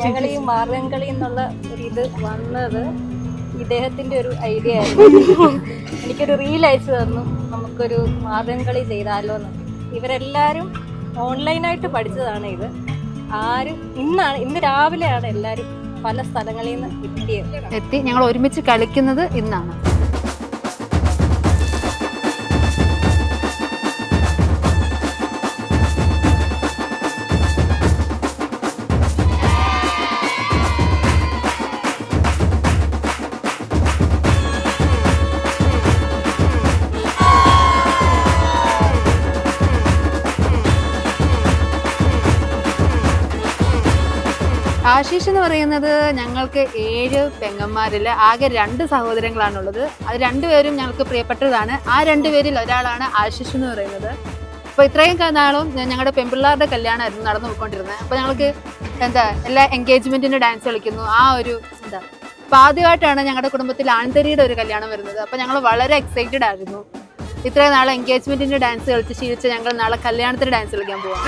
ഞങ്ങൾ ഈ മാർഗംകളി എന്നുള്ള ഒരു ഇത് വന്നത് ഇദ്ദേഹത്തിൻ്റെ ഒരു ഐഡിയ ആയിരുന്നു. എനിക്കൊരു റീൽ അയച്ചു തന്നു, നമുക്കൊരു മാർഗംകളി ചെയ്താലോ എന്ന്. ഇവരെല്ലാവരും ഓൺലൈനായിട്ട് പഠിച്ചതാണ് ഇത്. ഇന്ന് രാവിലെയാണ് എല്ലാവരും പല സ്ഥലങ്ങളിൽ നിന്ന് എത്തി ഞങ്ങൾ ഒരുമിച്ച് കളിക്കുന്നത് ഇന്നാണ്. ആശീഷ് എന്ന് പറയുന്നത് ഞങ്ങൾക്ക് 7 പെങ്ങന്മാരിൽ ആകെ 2 സഹോദരങ്ങളാണുള്ളത്. അത് 2 പേരും ഞങ്ങൾക്ക് പ്രിയപ്പെട്ടതാണ്. ആ 2 പേരിൽ ഒരാളാണ് ആശീഷ് എന്ന് പറയുന്നത്. അപ്പോൾ ഇത്രയും നാളും ഞങ്ങളുടെ പെൺപിള്ളേരുടെ കല്യാണമായിരുന്നു നടന്നു പോയിക്കൊണ്ടിരുന്നത്. അപ്പോൾ ഞങ്ങൾക്ക് എല്ലാ എൻഗേജ്മെൻറ്റിന് ഡാൻസ് കളിക്കുന്നു, ആ ഒരു അപ്പോൾ ആദ്യമായിട്ടാണ് ഞങ്ങളുടെ കുടുംബത്തിൽ ആൺതരിയുടെ ഒരു കല്യാണം വരുന്നത്. അപ്പോൾ ഞങ്ങൾ വളരെ എക്സൈറ്റഡ് ആയിരുന്നു. ഇത്രയും നാളെ എൻഗേജ്മെൻറ്റിന് ഡാൻസ് കളിച്ച് ശീലിച്ച് ഞങ്ങൾ നാളെ കല്യാണത്തിന് ഡാൻസ് കളിക്കാൻ പോകാം.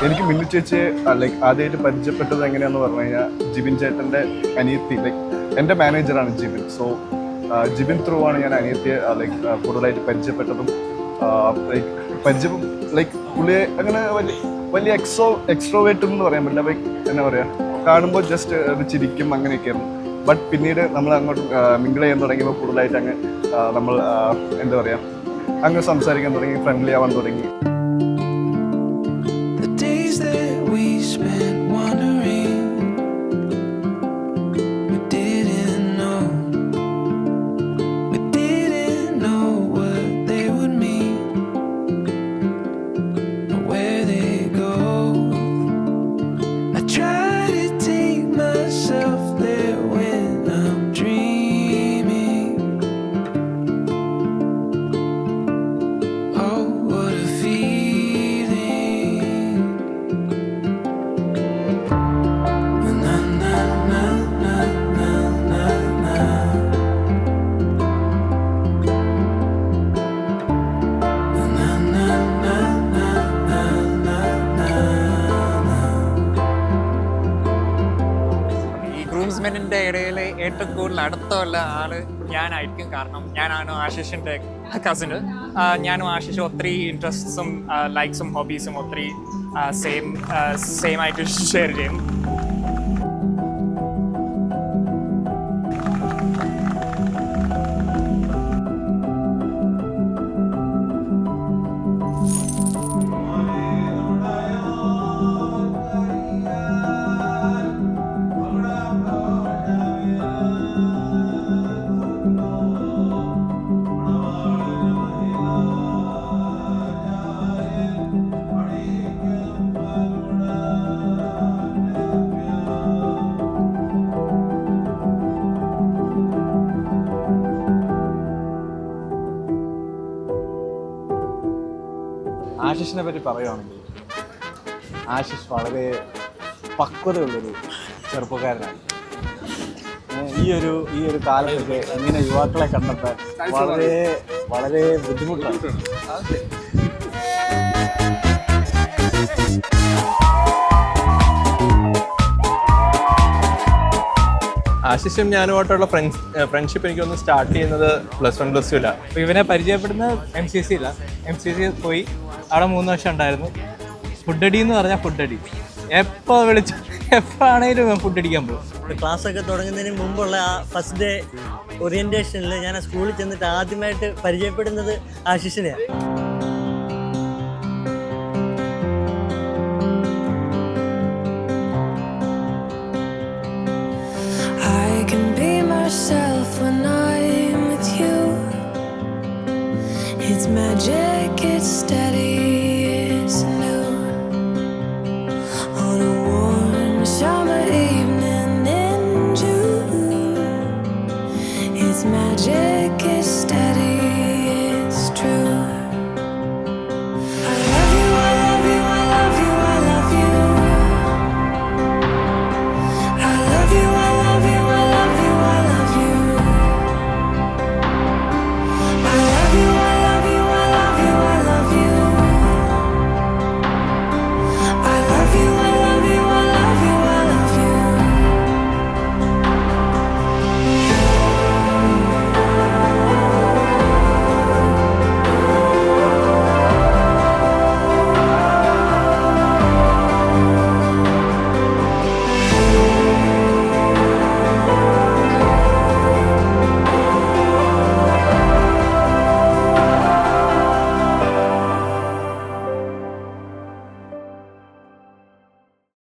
എനിക്ക് മിന്നു ചേച്ചിയെ ലൈക്ക് ആദ്യമായിട്ട് പരിചയപ്പെട്ടത് എങ്ങനെയാണെന്ന് പറഞ്ഞു കഴിഞ്ഞാൽ ജിബിൻ ചേട്ടൻ്റെ അനിയത്തി, ലൈക്ക് എൻ്റെ മാനേജറാണ് ജിബിൻ. സോ ജിബിൻ ത്രൂ ആണ് ഞാൻ അനിയത്തിയെ ലൈക്ക് കൂടുതലായിട്ട് പരിചയപ്പെട്ടതും. ലൈക്ക് പുള്ളിയെ അങ്ങനെ വലിയ എക്സ്ട്രോവേർട്ട് എന്ന് പറയാൻ പറ്റില്ല. ലൈക്ക് എന്താ പറയുക, കാണുമ്പോൾ ജസ്റ്റ് ഒരു ചിരിക്കും അങ്ങനെയൊക്കെയായിരുന്നു. ബട്ട് പിന്നീട് നമ്മൾ അങ്ങോട്ട് മിങ്കിൾ ചെയ്യാൻ തുടങ്ങിയപ്പോൾ കൂടുതലായിട്ട് അങ്ങ് നമ്മൾ എന്താ പറയുക അങ്ങ് സംസാരിക്കാൻ തുടങ്ങി, ഫ്രണ്ട്ലി ആവാൻ തുടങ്ങി. ഗ്രൂംസ്മെനിൻ്റെ ഇടയിൽ ഏറ്റവും കൂടുതൽ അടുത്തുള്ള ആൾ ഞാനായിരിക്കും. കാരണം ഞാനാണ് ആശിഷിൻ്റെ കസിന്. ഞാനും ആശിഷും ഒത്തിരി ഇൻട്രസ്റ്റ്സും ലൈക്സും ഹോബീസും ഒത്തിരി സെയിം ആയിട്ട് ഷെയർ ചെയ്യും. ആശിഷിനെ പറ്റി പറയുകയാണെങ്കിൽ ആശിഷ് വളരെ പക്വതയുള്ളൊരു ചെറുപ്പക്കാരനാണ്. ഈ ഒരു കാലത്തൊക്കെ ഇങ്ങനെ യുവാക്കളെ കണ്ടെത്താൻ വളരെ വളരെ ബുദ്ധിമുട്ടാണ്. ആശിഷും ഞാനുമായിട്ടുള്ള ഫ്രണ്ട്ഷിപ്പ് എനിക്കൊന്ന് സ്റ്റാർട്ട് ചെയ്യുന്നത് +1 +2 ലാണ്. അപ്പോൾ ഇവനെ പരിചയപ്പെടുന്നത് MCC പോയി അവിടെ 3 വർഷം ഉണ്ടായിരുന്നു. ഫുഡടി എന്ന് പറഞ്ഞാൽ ഫുഡടി എപ്പോൾ വിളിച്ചു എപ്പോഴാണേലും ഫുഡ് അടിക്കാൻ പോകും. ക്ലാസ് ഒക്കെ തുടങ്ങുന്നതിന് മുമ്പുള്ള ആ ഫസ്റ്റ് ഡേ ഓറിയന്റേഷനിൽ ഞാൻ ആ സ്കൂളിൽ ചെന്നിട്ട് ആദ്യമായിട്ട് പരിചയപ്പെടുന്നത് ആശിഷിനെയാണ്. I can be myself when I'm with you. It's magic, it's steady, it's new. On a warm summer evening in June, it's magic, it's steady.